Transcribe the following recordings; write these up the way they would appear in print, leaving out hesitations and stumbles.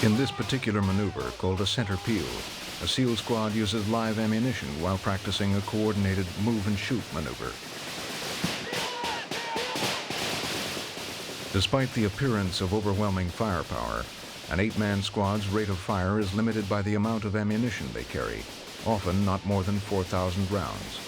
In this particular maneuver, called a center peel, a SEAL squad uses live ammunition while practicing a coordinated move and shoot maneuver. Despite the appearance of overwhelming firepower, an 8-man squad's rate of fire is limited by the amount of ammunition they carry, often not more than 4,000 rounds.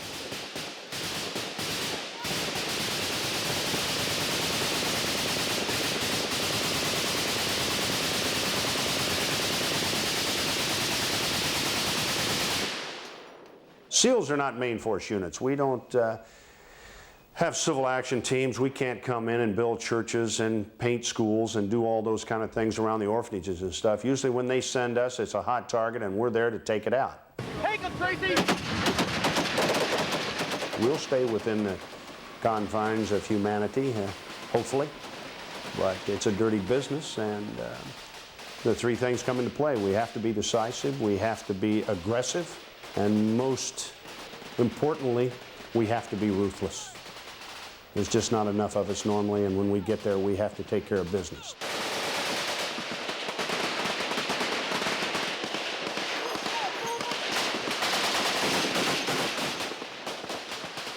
SEALs are not main force units. We don't have civil action teams. We can't come in and build churches and paint schools and do all those kind of things around the orphanages and stuff. Usually when they send us, it's a hot target and we're there to take it out. Take him, Tracy! We'll stay within the confines of humanity, hopefully, but it's a dirty business, and the three things come into play. We have to be decisive, we have to be aggressive, and most importantly, we have to be ruthless. There's just not enough of us normally, and when we get there, we have to take care of business.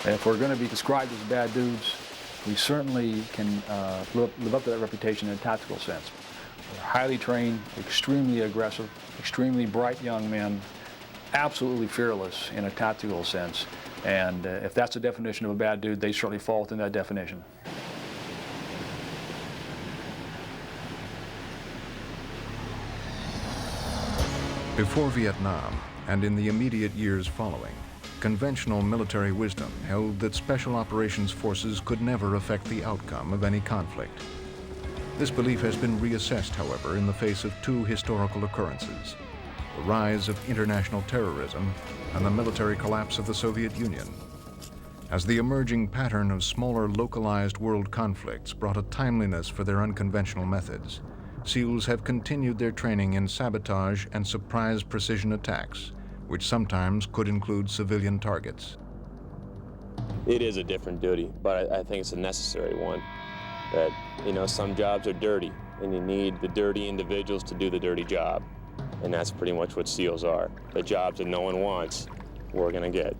If we're going to be described as bad dudes, we certainly can live up to that reputation in a tactical sense. We're highly trained, extremely aggressive, extremely bright young men, absolutely fearless in a tactical sense. And if that's the definition of a bad dude, they certainly fall within that definition. Before Vietnam, and in the immediate years following, conventional military wisdom held that special operations forces could never affect the outcome of any conflict. This belief has been reassessed, however, in the face of two historical occurrences: the rise of international terrorism and the military collapse of the Soviet Union. As the emerging pattern of smaller localized world conflicts brought a timeliness for their unconventional methods, SEALs have continued their training in sabotage and surprise precision attacks, which sometimes could include civilian targets. It is a different duty, but I think it's a necessary one. That, you know, some jobs are dirty, and you need the dirty individuals to do the dirty job. And that's pretty much what SEALs are. The jobs that no one wants, we're gonna get.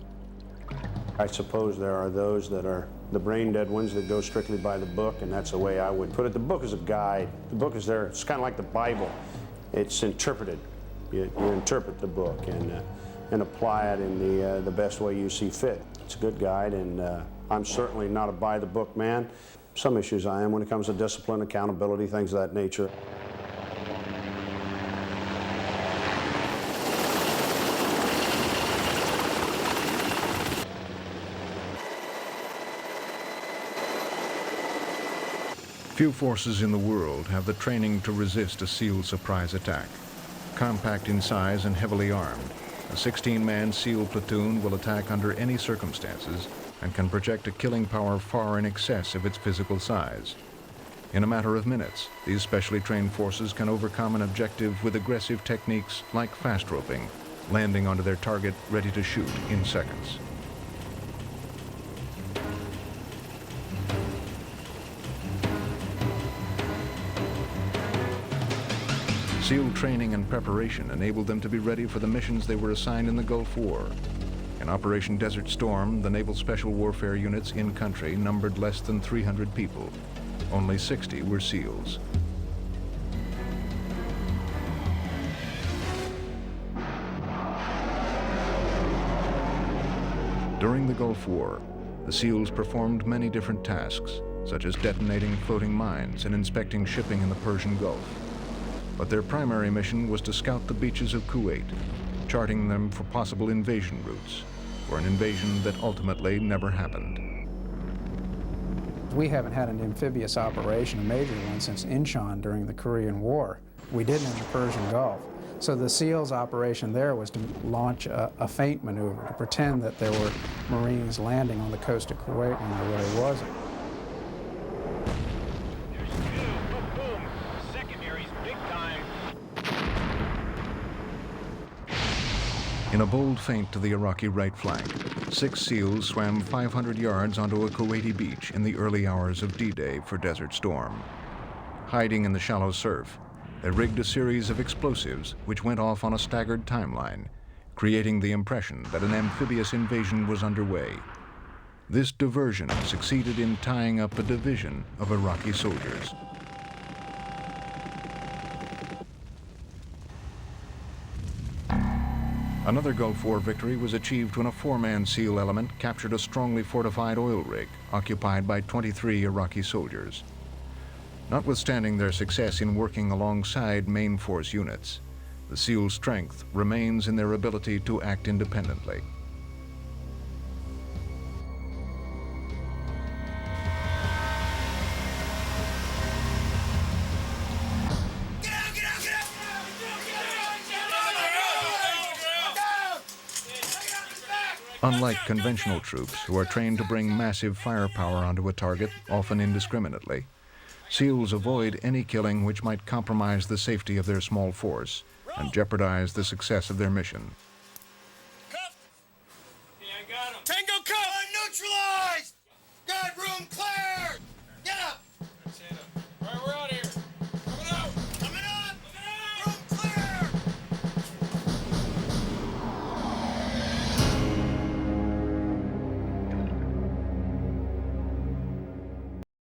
I suppose there are those that are the brain-dead ones that go strictly by the book, and that's the way I would put it. The book is a guide. The book is there. It's kind of like the Bible. It's interpreted. You interpret the book and apply it in the best way you see fit. It's a good guide, and I'm certainly not a by-the-book man. Some issues I am when it comes to discipline, accountability, things of that nature. Few forces in the world have the training to resist a SEAL surprise attack. Compact in size and heavily armed, a 16-man SEAL platoon will attack under any circumstances and can project a killing power far in excess of its physical size. In a matter of minutes, these specially trained forces can overcome an objective with aggressive techniques like fast roping, landing onto their target ready to shoot in seconds. SEAL training and preparation enabled them to be ready for the missions they were assigned in the Gulf War. In Operation Desert Storm, the Naval Special Warfare units in country numbered less than 300 people. Only 60 were SEALs. During the Gulf War, the SEALs performed many different tasks, such as detonating floating mines and inspecting shipping in the Persian Gulf. But their primary mission was to scout the beaches of Kuwait, charting them for possible invasion routes, for an invasion that ultimately never happened. We haven't had an amphibious operation, a major one, since Incheon during the Korean War. We didn't in the Persian Gulf. So the SEALs operation there was to launch a feint maneuver, to pretend that there were Marines landing on the coast of Kuwait when there really wasn't. In a bold feint to the Iraqi right flank, 6 SEALs swam 500 yards onto a Kuwaiti beach in the early hours of D-Day for Desert Storm. Hiding in the shallow surf, they rigged a series of explosives which went off on a staggered timeline, creating the impression that an amphibious invasion was underway. This diversion succeeded in tying up a division of Iraqi soldiers. Another Gulf War victory was achieved when a four-man SEAL element captured a strongly fortified oil rig occupied by 23 Iraqi soldiers. Notwithstanding their success in working alongside main force units, the SEAL's strength remains in their ability to act independently. Unlike conventional troops, who are trained to bring massive firepower onto a target, often indiscriminately, SEALs avoid any killing which might compromise the safety of their small force and jeopardize the success of their mission.